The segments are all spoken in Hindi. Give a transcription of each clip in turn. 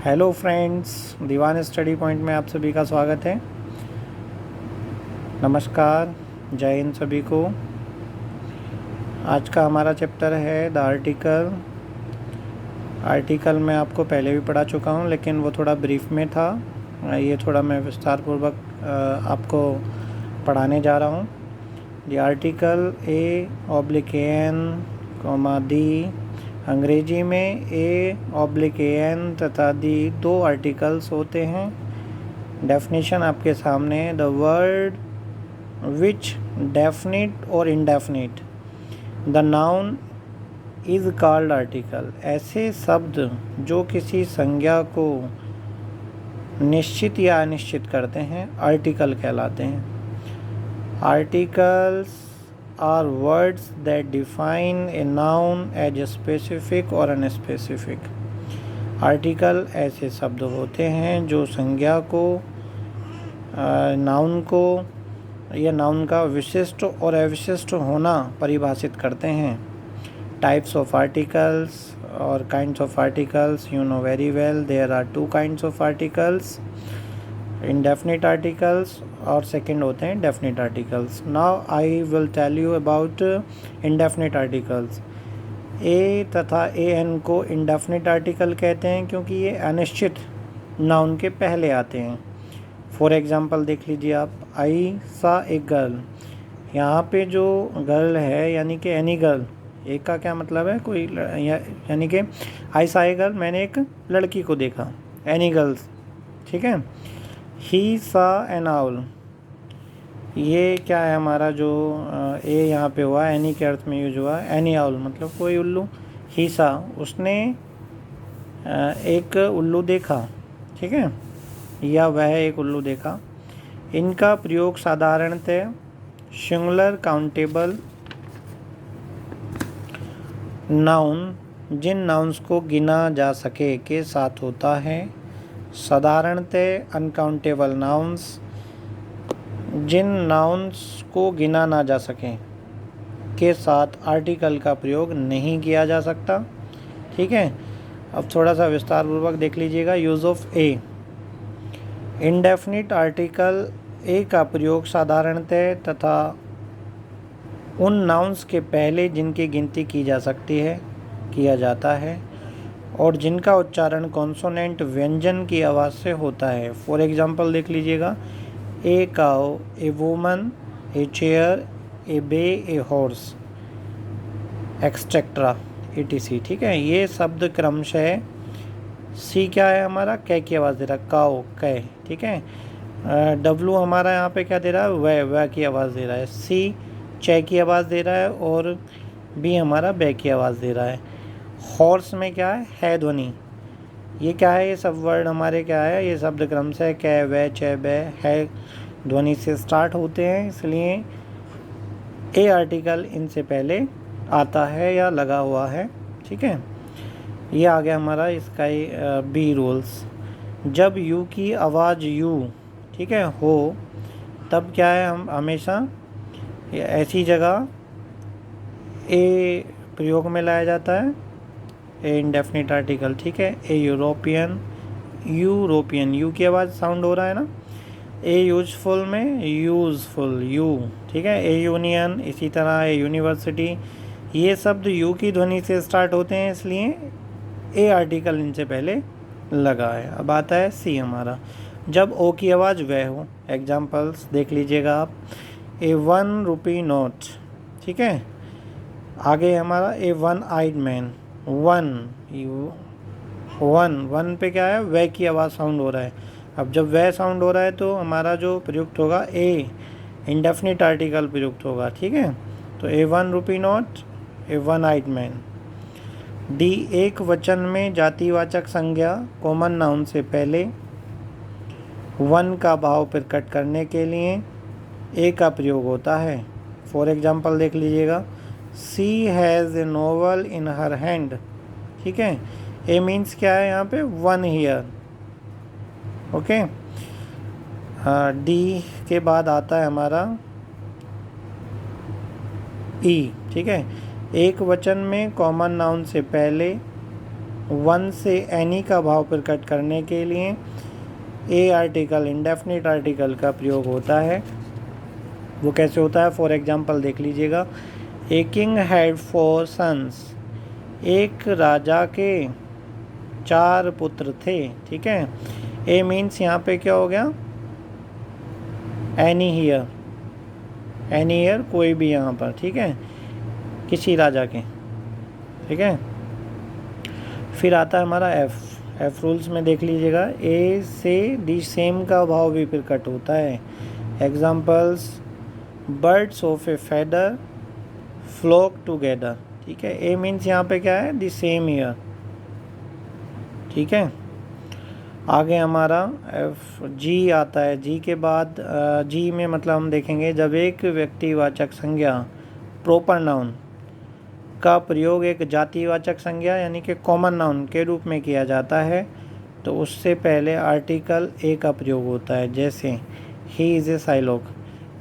हेलो फ्रेंड्स, दीवान स्टडी पॉइंट में आप सभी का स्वागत है। नमस्कार, जय हिंद सभी को। आज का हमारा चैप्टर है द आर्टिकल मैं आपको पहले भी पढ़ा चुका हूँ, लेकिन वो थोड़ा ब्रीफ में था। ये थोड़ा मैं विस्तार पूर्वक आपको पढ़ाने जा रहा हूँ। The article a oblique an comma the, अंग्रेजी में ए ऑब्लिक एन तथा दी दो आर्टिकल्स होते हैं। डेफिनेशन आपके सामने, द वर्ड विच डेफिनिट और indefinite the noun is called article. ऐसे शब्द जो किसी संज्ञा को निश्चित या अनिश्चित करते हैं आर्टिकल कहलाते हैं। Articles are words that define a noun as specific or unspecific। Article ऐसे शब्द होते हैं जो संज्ञा को, नाउन को या नाउन का विशिष्ट और अविशिष्ट होना परिभाषित करते हैं। टाइप्स ऑफ आर्टिकल्स और kinds of articles, you know very well, there are two kinds of articles, indefinite articles और सेकंड होते हैं definite articles. Now I will tell you about indefinite articles. A तथा ए एन को इंडेफिनिट आर्टिकल कहते हैं क्योंकि ये अनिश्चित नाउन के पहले आते हैं। फॉर एग्जांपल देख लीजिए आप, आई सा ए गर्ल। यहाँ पे जो गर्ल है यानी कि एनी गर्ल, एक का क्या मतलब है, कोई यानी कि आई सा ए गर्ल, मैंने एक लड़की को देखा, एनी गर्ल्स, ठीक है। ही सा एन आउल, ये क्या है हमारा जो ए यहाँ पे हुआ, एनी के अर्थ में यूज हुआ, एनी आउल मतलब कोई उल्लू। ही सा, उसने एक उल्लू देखा, ठीक है, या वह एक उल्लू देखा। इनका प्रयोग साधारणतः सिंगुलर काउंटेबल नाउन, जिन नाउन्स को गिना जा सके, के साथ होता है। साधारणतः अनकाउंटेबल नाउन्स, जिन नाउन्स को गिना ना जा सके, के साथ आर्टिकल का प्रयोग नहीं किया जा सकता, ठीक है। अब थोड़ा सा विस्तार पूर्वक देख लीजिएगा। Use of a, indefinite article a का प्रयोग साधारणतः तथा उन नाउन्स के पहले जिनकी गिनती की जा सकती है किया जाता है और जिनका उच्चारण कॉन्सोनेंट व्यंजन की आवाज़ से होता है। फॉर एग्जांपल देख लीजिएगा, a cow, a woman, a chair, a bay, a horse, etcetera etc, ठीक है। ये शब्द क्रमशः, सी क्या है हमारा, कै की आवाज़ दे रहा है, काउ कै, ठीक है। डब्लू हमारा यहाँ पे क्या दे रहा है, वह की आवाज़ दे रहा है। सी चे की आवाज़ दे रहा है और बी हमारा बै की आवाज़ दे रहा है। हॉर्स में क्या है ध्वनि, ये क्या है, ये सब वर्ड हमारे क्या है, ये शब्द क्रम से कै वै चे बै है ध्वनि से स्टार्ट होते हैं, इसलिए ए आर्टिकल इनसे पहले आता है या लगा हुआ है, ठीक है। ये आ गया हमारा इसका बी रूल्स। जब यू की आवाज़ यू, ठीक है, हो, तब क्या है, हम हमेशा ऐसी जगह ए प्रयोग में लाया जाता है, ए इंडेफिनिट आर्टिकल, ठीक है। ए यूरोपियन, यूरोपियन, यू की आवाज़ साउंड हो रहा है ना। ए यूजफुल में यूजफुल, यू, ठीक है। ए यूनियन, इसी तरह ए यूनिवर्सिटी, ये शब्द यू की ध्वनि से स्टार्ट होते हैं, इसलिए ए आर्टिकल इनसे पहले लगा है। अब आता है सी हमारा, जब ओ की आवाज़ वह हो। एग्जाम्पल्स देख लीजिएगा आप, ए 1 रुपी नोट, ठीक है। आगे हमारा ए 1 आइड मैन, वन वन पे क्या है, वह की आवाज़ साउंड हो रहा है। अब जब वह साउंड हो रहा है तो हमारा जो प्रयुक्त होगा ए इंडेफिनिट आर्टिकल प्रयुक्त होगा, ठीक है। तो ए 1 रुपी नोट, ए 1 आइड मैन। डी, एक वचन में जातिवाचक संज्ञा कॉमन नाउन से पहले वन का भाव प्रकट करने के लिए ए का प्रयोग होता है। फॉर एग्जाम्पल देख लीजिएगा, she has a novel in her hand, ठीक है। ए मीन्स क्या है यहाँ पे, वन हीयर, ओके। डी के बाद आता है हमारा ई, ठीक है। एक वचन में कॉमन नाउन से पहले वन से एनी का भाव प्रकट करने के लिए ए आर्टिकल इंडेफिनिट आर्टिकल का प्रयोग होता है। वो कैसे होता है, फॉर एग्जांपल देख लीजिएगा। ए किंग हैड 4 सन्स, एक राजा के 4 पुत्र थे। ठीक है, ए मीन्स यहाँ पे क्या हो गया, एनी हियर, एनी हियर कोई भी यहाँ पर, ठीक है, किसी राजा के। ठीक है, फिर आता है हमारा एफ रूल्स में देख लीजिएगा। ए से दी सेम का भाव भी प्रकट होता है। Examples, birds of a feather flock together. ठीक है, ए मीन्स यहाँ पे क्या है, दी सेम ईयर। ठीक है, आगे हमारा एफ जी आता है। जी के बाद जी में मतलब हम देखेंगे जब एक व्यक्तिवाचक संज्ञा प्रॉपर नाउन का प्रयोग एक जातिवाचक संज्ञा यानी कि कॉमन नाउन के रूप में किया जाता है तो उससे पहले आर्टिकल ए का प्रयोग होता है। जैसे ही इज़ ए साइलोक,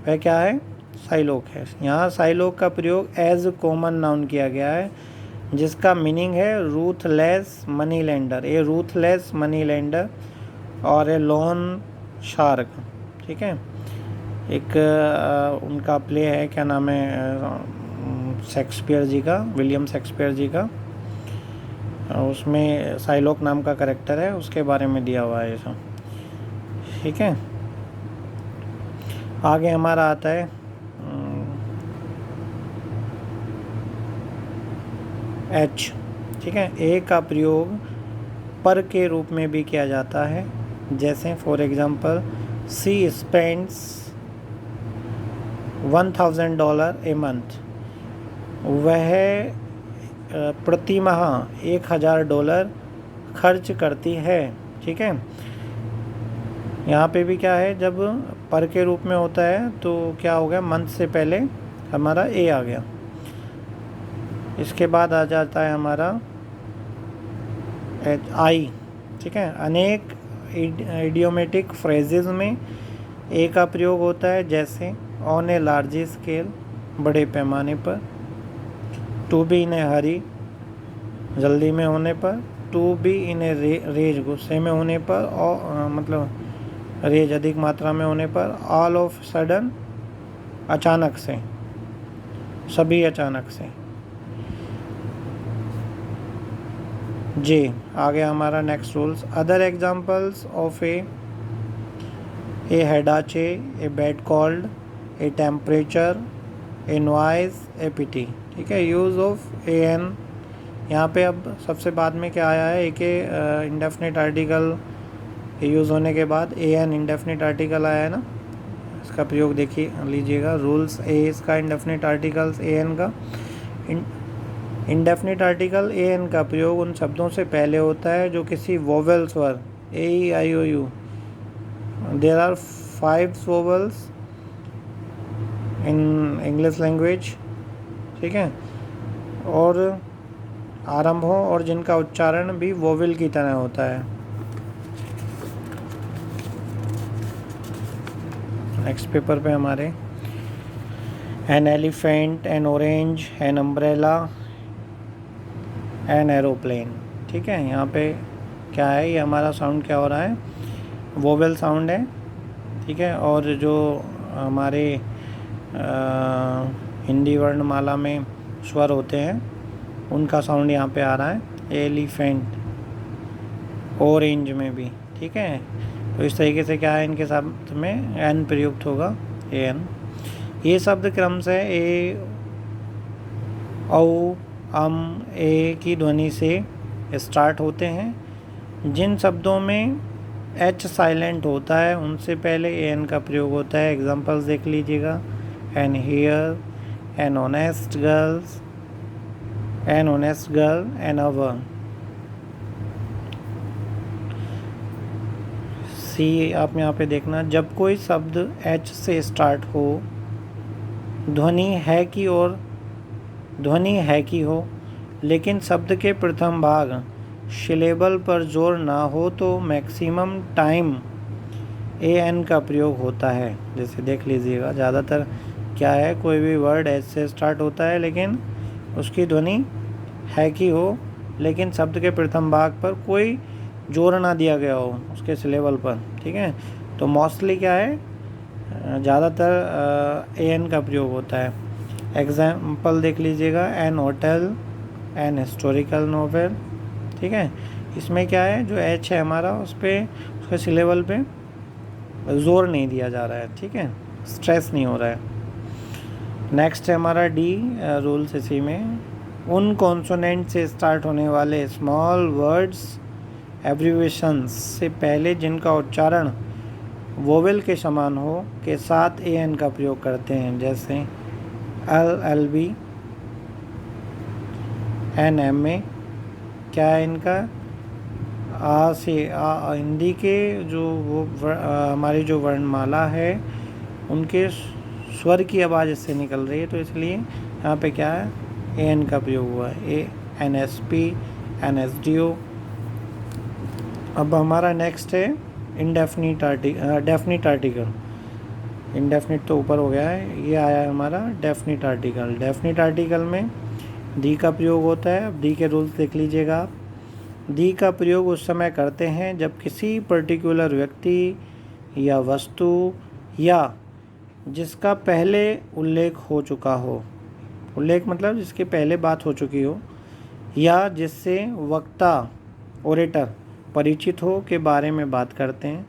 वह क्या है, साइलोक है। यहाँ साइलोक का प्रयोग एज कॉमन नाउन किया गया है जिसका मीनिंग है रूथलेस मनी लेंडर। ए रूथलेस मनी लेंडर और ए लोन शार्क। ठीक है, एक उनका प्ले है, क्या नाम है, शेक्सपियर जी का, विलियम शेक्सपियर जी का, उसमें साइलोक नाम का कैरेक्टर है, उसके बारे में दिया हुआ है ये सब। ठीक है, आगे हमारा आता है एच। ठीक है, ए का प्रयोग पर के रूप में भी किया जाता है। जैसे for example, she spends $1000 a month, वह प्रति माह $1000 खर्च करती है। ठीक है, यहाँ पे भी क्या है, जब पर के रूप में होता है तो क्या हो गया, मंथ से पहले हमारा ए आ गया। इसके बाद आ जाता है हमारा आई। ठीक है, अनेक इडियोमेटिक फ्रेजेस में ए का प्रयोग होता है। जैसे ऑन ए लार्ज स्केल, बड़े पैमाने पर, टू बी इन ए हरी, जल्दी में होने पर, to be in a rage, गुस्से में होने पर, और मतलब रेज अधिक मात्रा में होने पर, ऑल ऑफ सडन, अचानक से, सभी अचानक से। जे आ गया हमारा next rules. Other examples of a headache, a bad cold, a temperature, a noise, a pity. ठीक है, यूज़ ऑफ ए एन, यहाँ पे अब सबसे बाद में क्या आया है, एक इंडेफिनिट आर्टिकल यूज़ होने के बाद ए एन इंडेफिनिट आर्टिकल आया है ना, इसका प्रयोग देखिए लीजिएगा। रूल्स, ए इसका इंडेफिनिट आर्टिकल्स ए एन का। इंडेफिनिट आर्टिकल ए एन का प्रयोग उन शब्दों से पहले होता है जो किसी वोवेल स्वर A E I O U, there are 5 vowels in English language. ठीक है, और आरंभ हो और जिनका उच्चारण भी वोवेल की तरह होता है। नेक्स्ट पेपर पे हमारे an elephant, N orange, an umbrella, an aeroplane. ठीक है, यहाँ पे क्या है, ये हमारा साउंड क्या हो रहा है, वोवेल साउंड है। ठीक है, और जो हमारे हिंदी वर्णमाला में स्वर होते हैं उनका साउंड यहाँ पे आ रहा है, एलिफेंट, ऑरेंज में भी। ठीक है, तो इस तरीके से क्या है, इनके शब्द में एन प्रयुक्त होगा, ए एन। ये शब्द क्रम से ए, औ, अम, ए की ध्वनि से स्टार्ट होते हैं। जिन शब्दों में एच साइलेंट होता है उनसे पहले ए एन का प्रयोग होता है। एग्जांपल्स देख लीजिएगा, an heir, an honest girls, an honest girl, an hour. See आप यहाँ पे देखना, जब कोई शब्द एच से स्टार्ट हो, ध्वनि है कि हो, लेकिन शब्द के प्रथम भाग सिलेबल पर जोर ना हो तो मैक्सिमम टाइम ए एन का प्रयोग होता है। जैसे देख लीजिएगा, ज़्यादातर क्या है, कोई भी वर्ड एच से स्टार्ट होता है लेकिन उसकी ध्वनि है कि हो लेकिन शब्द के प्रथम भाग पर कोई जोर ना दिया गया हो उसके सिलेबल पर, ठीक है। तो मोस्टली क्या है, ज़्यादातर ए एन का प्रयोग होता है। एग्जाम्पल देख लीजिएगा, an hotel, an historical novel, ठीक है। इसमें क्या है, जो एच है हमारा उस पर उसके सिलेबल पे जोर नहीं दिया जा रहा है, ठीक है, स्ट्रेस नहीं हो रहा है। नेक्स्ट है हमारा डी रूल्स। इसी में उन कॉन्सोनेंट से स्टार्ट होने वाले स्मॉल वर्ड्स एब्रीवेशंस से पहले जिनका उच्चारण वोवेल के समान हो के साथ ए एन का प्रयोग करते हैं, जैसे L L B, N M A. क्या है इनका, आ से हिंदी के जो हमारी जो वर्णमाला है उनके स्वर की आवाज़ इससे निकल रही है, तो इसलिए यहाँ पे क्या है, ए एन का प्रयोग हुआ है, a an S P, an S D O. अब हमारा नेक्स्ट है डेफिनिट आर्टिकल। इनडेफिनिट तो ऊपर हो गया है, ये आया है हमारा डेफिनिट आर्टिकल। डेफिनिट आर्टिकल में दी का प्रयोग होता है। अब दी के रूल्स देख लीजिएगा आप। दी का प्रयोग उस समय करते हैं जब किसी पर्टिकुलर व्यक्ति या वस्तु या जिसका पहले उल्लेख हो चुका हो, उल्लेख मतलब जिसके पहले बात हो चुकी हो, या जिससे वक्ता ओरेटर परिचित हो के बारे में बात करते हैं,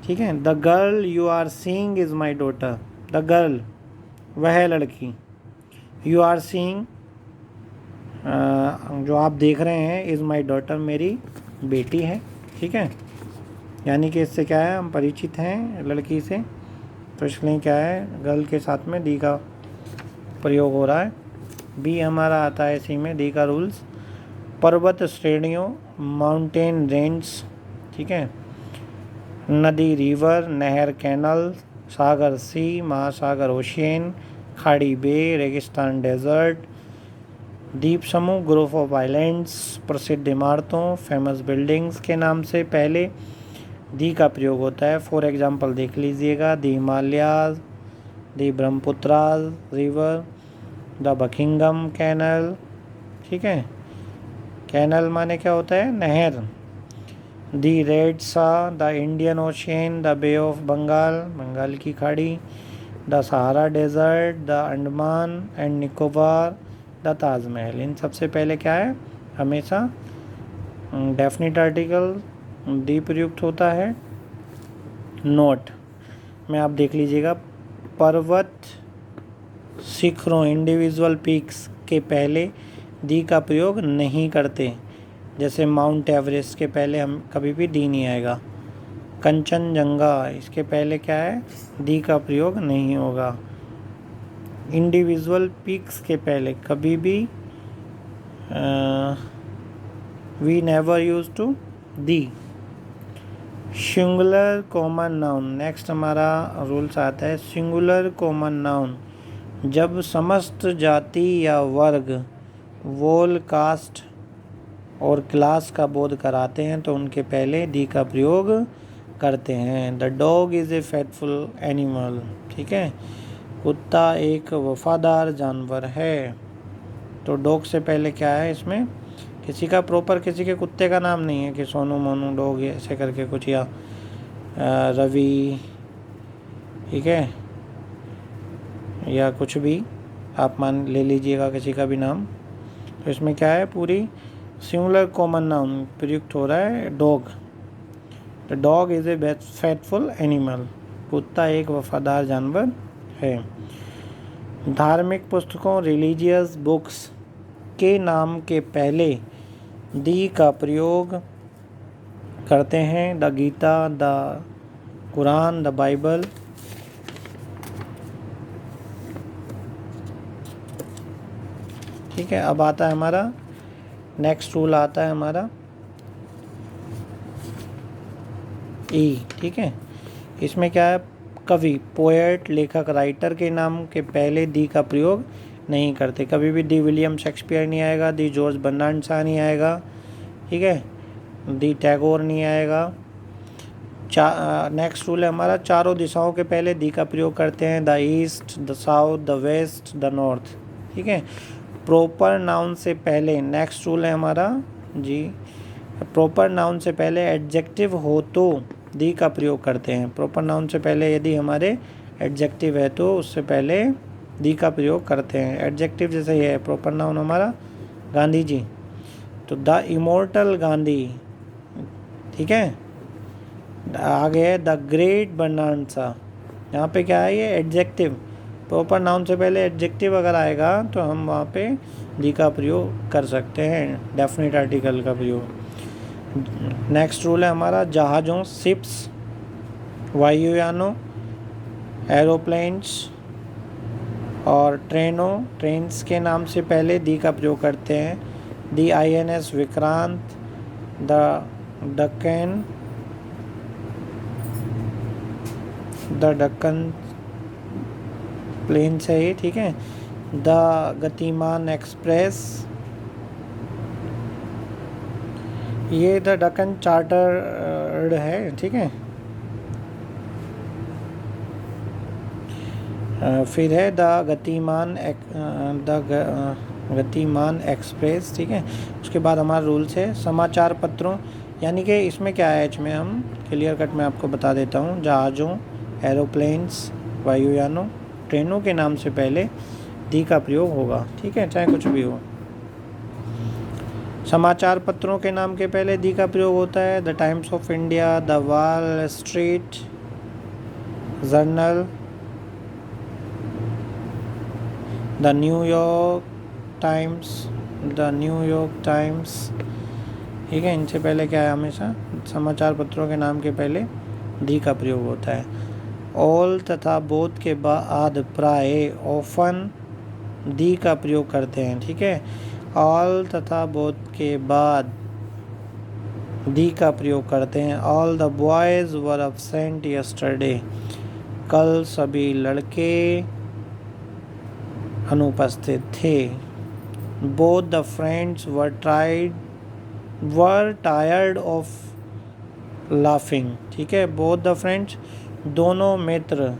ठीक है। The girl you are seeing is my daughter. The girl वह लड़की, यू आर सीइंग जो आप देख रहे हैं, इज़ माई डॉटर मेरी बेटी है, ठीक है। यानी कि इससे क्या है, हम परिचित हैं लड़की से, तो इसलिए क्या है, गर्ल के साथ में दी का प्रयोग हो रहा है। बी हमारा आता है इसी में दी का रूल्स, पर्वत श्रेणियों, माउंटेन रेंज, ठीक है। नदी रिवर, नहर कैनल, सागर सी, महासागर ओशियन, खाड़ी बे, रेगिस्तान डेजर्ट, द्वीप समूह ग्रुप ऑफ आइलैंड्स, प्रसिद्ध इमारतों फेमस बिल्डिंग्स के नाम से पहले दी का प्रयोग होता है। फॉर एग्जांपल देख लीजिएगा, the Himalayas, the Brahmaputra river, the Buckingham canal, ठीक है। कैनल माने क्या होता है, नहर। The red sea, the Indian ocean, the bay of Bengal, Bengal की खाड़ी, the Sahara desert, the Andaman and Nicobar, the Taj Mahal. इन सबसे पहले क्या है, हमेशा डेफिनिट आर्टिकल दी प्रयुक्त होता है। नोट में आप देख लीजिएगा, पर्वत शिखरों इंडिविजुअल पीक्स के पहले दी का प्रयोग नहीं करते, जैसे माउंट एवरेस्ट के पहले हम कभी भी दी नहीं आएगा। कंचनजंगा, इसके पहले क्या है, दी का प्रयोग नहीं होगा। इंडिविजुअल पीक्स के पहले कभी भी we never use to the. Singular common noun, next हमारा रूल्स आता है सिंगुलर कॉमन नाउन, जब समस्त जाति या वर्ग, वोल, कास्ट और क्लास का बोध कराते हैं तो उनके पहले दी का प्रयोग करते हैं। The dog is a faithful animal, ठीक है। कुत्ता एक वफादार जानवर है, तो डॉग से पहले क्या है, इसमें किसी का प्रॉपर किसी के कुत्ते का नाम नहीं है कि सोनू मोनू डॉग ऐसे करके कुछ, या रवि, ठीक है, या कुछ भी आप मान ले लीजिएगा किसी का भी नाम। तो इसमें क्या है, पूरी सिंगुलर कॉमन नाउन प्रयुक्त हो रहा है, dog. The dog is a faithful animal, कुत्ता एक वफादार जानवर है। धार्मिक पुस्तकों रिलीजियस बुक्स के नाम के पहले दी का प्रयोग करते हैं। The Gita, the Quran, the Bible, ठीक है। अब आता है हमारा नेक्स्ट रूल, आता है हमारा ई, ठीक है। इसमें क्या है, कवि, पोएट, लेखक, राइटर के नाम के पहले दी का प्रयोग नहीं करते। कभी भी दी विलियम शेक्सपियर नहीं आएगा, दी जॉर्ज बर्नार्ड शॉ नहीं आएगा, ठीक है, दी टैगोर नहीं आएगा। नेक्स्ट रूल है हमारा, चारों दिशाओं के पहले दी का प्रयोग करते हैं। The east, the south, the west, the north, ठीक है। प्रॉपर नाउन से पहले, नेक्स्ट रूल है हमारा जी, प्रॉपर नाउन से पहले एडजेक्टिव हो तो दी का प्रयोग करते हैं। प्रॉपर नाउन से पहले यदि हमारे एडजेक्टिव है तो उससे पहले दी का प्रयोग करते हैं। एडजेक्टिव जैसे ये है, प्रॉपर नाउन हमारा गांधी जी, तो द इमोर्टल गांधी, ठीक है। आगे है द ग्रेट बर्नार्ड शॉ, यहाँ पे क्या है, ये एडजेक्टिव। प्रॉपर नाउन से पहले एडजेक्टिव अगर आएगा तो हम वहाँ पे दी का प्रयोग कर सकते हैं, डेफिनेट आर्टिकल का प्रयोग। नेक्स्ट रूल है हमारा जहाज़ों, शिप्स, वायुयानों, एरोप्लेन्स और ट्रेनों, ट्रेन्स के नाम से पहले दी का प्रयोग करते हैं। The INS Vikrant, the Deccan plain से ही, ठीक है। द गतिमान एक्सप्रेस, ये द डक्कन चार्टर्ड है, ठीक है। फिर है द गतिमान एक्सप्रेस, ठीक है। उसके बाद हमारा रूल्स है समाचार पत्रों, यानी कि इसमें क्या है, इसमें हम क्लियर कट में आपको बता देता हूँ। जहाज़ों, एरोप्लेन्स, वायुयानों, ट्रेनों के नाम से पहले दी का प्रयोग होगा, ठीक है, चाहे कुछ भी हो। समाचार पत्रों के नाम के पहले दी का प्रयोग होता है। The times of India, the wall street journal, the New York times, ठीक है। इनसे पहले क्या है, हमेशा समाचार पत्रों के नाम के पहले दी का प्रयोग होता है। ऑल तथा बोथ के बाद प्राय ऑफन दी का प्रयोग करते हैं, ठीक है। ऑल तथा बोथ के बाद दी का प्रयोग करते हैं। All the boys were absent yesterday, कल सभी लड़के अनुपस्थित थे। Both the friends were tired of laughing, ठीक है। बोथ द फ्रेंड्स, दोनों मित्र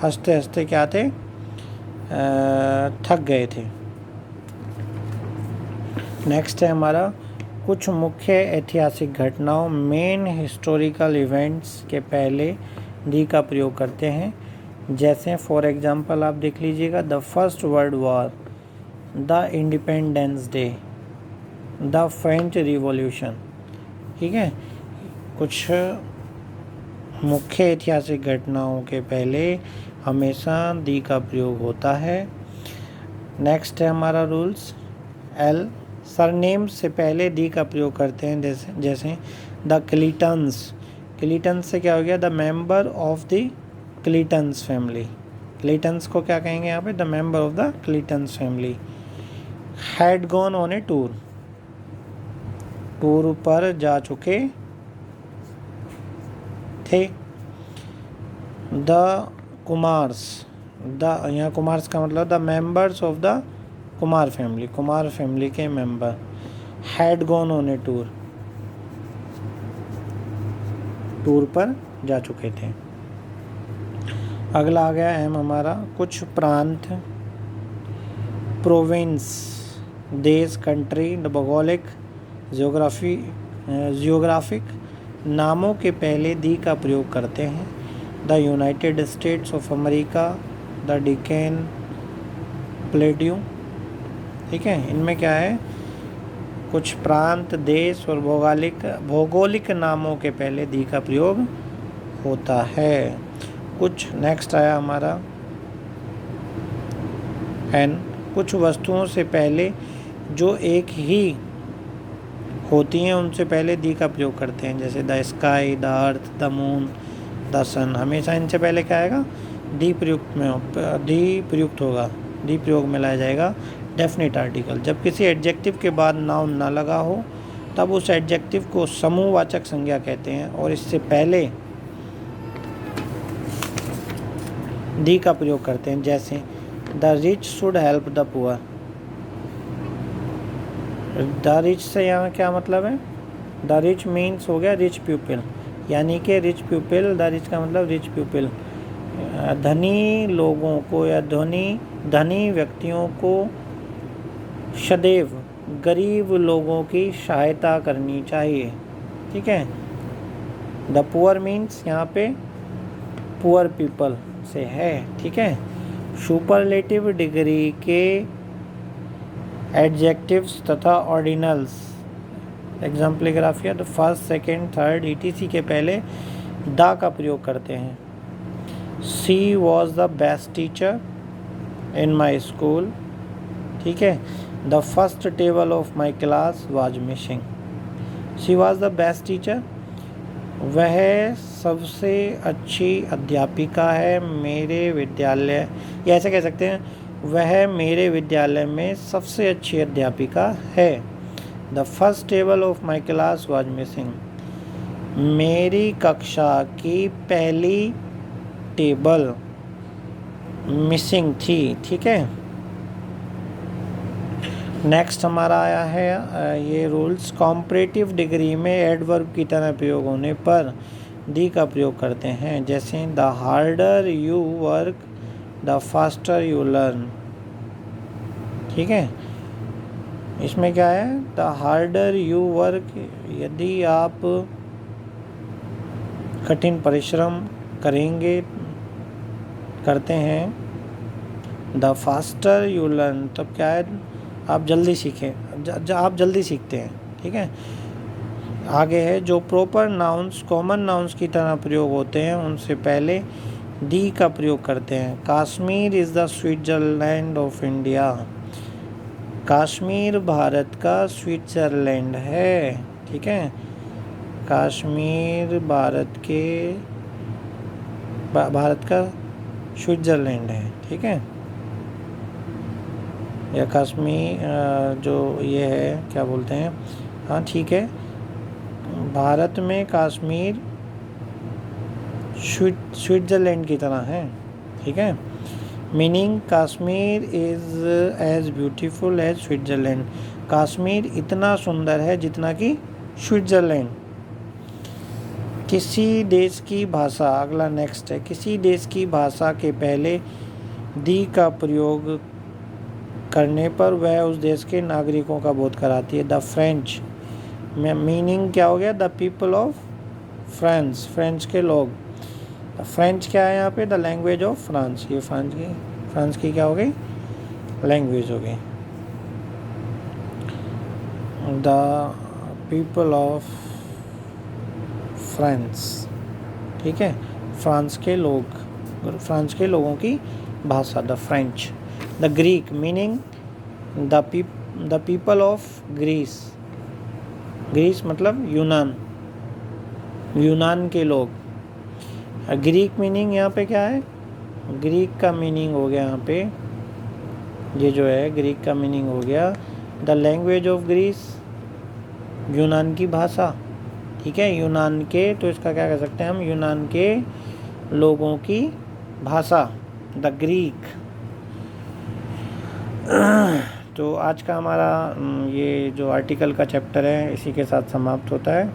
हंसते हंसते क्या थे, थक गए थे। नेक्स्ट है हमारा कुछ मुख्य ऐतिहासिक घटनाओं, मेन हिस्टोरिकल इवेंट्स के पहले दी का प्रयोग करते हैं। जैसे फॉर एग्जांपल आप देख लीजिएगा, the first world war, the independence day, the French revolution, ठीक है। कुछ मुख्य ऐतिहासिक घटनाओं के पहले हमेशा दी का प्रयोग होता है। नेक्स्ट है हमारा रूल्स एल, सरनेम से पहले दी का प्रयोग करते हैं। जैसे द क्लिटन्स, क्लिटन्स से क्या हो गया, the member of the Clintons family. Clintons को क्या कहेंगे यहाँ पे, the member of the Clintons family. Had gone on a tour, tour पर जा चुके थे। द कुमार्स, द यहाँ कुमार्स का मतलब the members of the Kumar family, Kumar family के member. Had gone on a tour, tour पर जा चुके थे। अगला आ गया एम हमारा कुछ प्रांत, प्रोविंस, देश, कंट्री। द भौगोलिक, जियोग्राफिक नामों के पहले दी का प्रयोग करते हैं। The United States of America, the Deccan plateau, ठीक है। इनमें क्या है, कुछ प्रांत, देश और भौगोलिक नामों के पहले दी का प्रयोग होता है। कुछ नेक्स्ट आया हमारा एन, कुछ वस्तुओं से पहले जो एक ही होती हैं उनसे पहले दी का प्रयोग करते हैं। जैसे the sky, the earth, the moon, the sun, हमेशा इनसे पहले क्या आएगा, दी प्रयुक्त होगा, दी प्रयोग में लाया जाएगा डेफिनेट आर्टिकल। जब किसी एडजेक्टिव के बाद नाउन ना लगा हो तब उस एडजेक्टिव को समूहवाचक संज्ञा कहते हैं और इससे पहले दी का प्रयोग करते हैं। जैसे the rich should help the poor, the rich से यहाँ क्या मतलब है, द रिच मीन्स हो गया रिच पीपल, यानी कि रिच पीपल, द रिच का मतलब रिच पीपल, धनी लोगों को या धनी व्यक्तियों को सदैव गरीब लोगों की सहायता करनी चाहिए। ठीक है, द पुअर मीन्स यहाँ पे पुअर पीपल से है। ठीक है, सुपरलेटिव डिग्री के एडजेक्टिव्स तथा ऑर्डिनल्स एग्जाम्पलिग्राफिया the first second third ETC के पहले द का प्रयोग करते हैं। She was the best teacher in my school. ठीक है, the first table of my class was missing. She was the best teacher, वह सबसे अच्छी अध्यापिका है मेरे विद्यालय, या ऐसे कह सकते हैं वह मेरे विद्यालय में सबसे अच्छी अध्यापिका है। The first table of my class was missing, मेरी कक्षा की पहली टेबल मिसिंग थी। ठीक है, नेक्स्ट हमारा आया है ये रूल्स। कॉम्परेटिव डिग्री में एडवर्ब की तरह प्रयोग होने पर दी का प्रयोग करते हैं, जैसे the harder you work the faster you learn. ठीक है, इसमें क्या है, द हार्डर यू वर्क, यदि आप कठिन परिश्रम करते हैं, द फास्टर यू लर्न, तब क्या है, आप जल्दी सीखें, आप जल्दी सीखते हैं। ठीक है, आगे है जो प्रॉपर नाउन्स कॉमन नाउन्स की तरह प्रयोग होते हैं उनसे पहले दी का प्रयोग करते हैं। Kashmir is the Switzerland of India, Kashmir Bharat का स्विट्ज़रलैंड है। ठीक है, कश्मीर भारत का स्विट्ज़रलैंड है। ठीक है, या कश्मीर जो ये है क्या बोलते हैं, हाँ ठीक है, भारत में कश्मीर स्विट्ज़रलैंड की तरह है। ठीक है, meaning Kashmir is as beautiful as Switzerland, Kashmir इतना सुंदर है जितना कि स्विट्ज़रलैंड। किसी देश की भाषा, अगला नेक्स्ट है, किसी देश की भाषा के पहले दी का प्रयोग करने पर वह उस देश के नागरिकों का बोध कराती है। द फ्रेंच में मीनिंग क्या हो गया, the people of France, French के लोग। फ्रेंच क्या है यहाँ पे, द लैंग्वेज ऑफ फ्रांस, ये फ्रांस की क्या हो गई, लैंग्वेज हो गई। द पीपल ऑफ फ्रांस, ठीक है, फ्रांस के लोगों की भाषा, the French. The Greek meaning the people of Greece, Greece मतलब यूनान के लोग। ग्रीक मीनिंग यहाँ पे क्या है, ग्रीक का मीनिंग हो गया यहाँ पे, ये जो है ग्रीक का मीनिंग हो गया द लैंग्वेज ऑफ ग्रीस, यूनान की भाषा। ठीक है, यूनान के, तो इसका क्या कह सकते हैं हम, यूनान के लोगों की भाषा, द ग्रीक। तो आज का हमारा ये जो आर्टिकल का चैप्टर है इसी के साथ समाप्त होता है।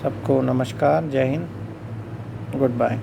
सबको नमस्कार, जय हिंद, गुड बाय।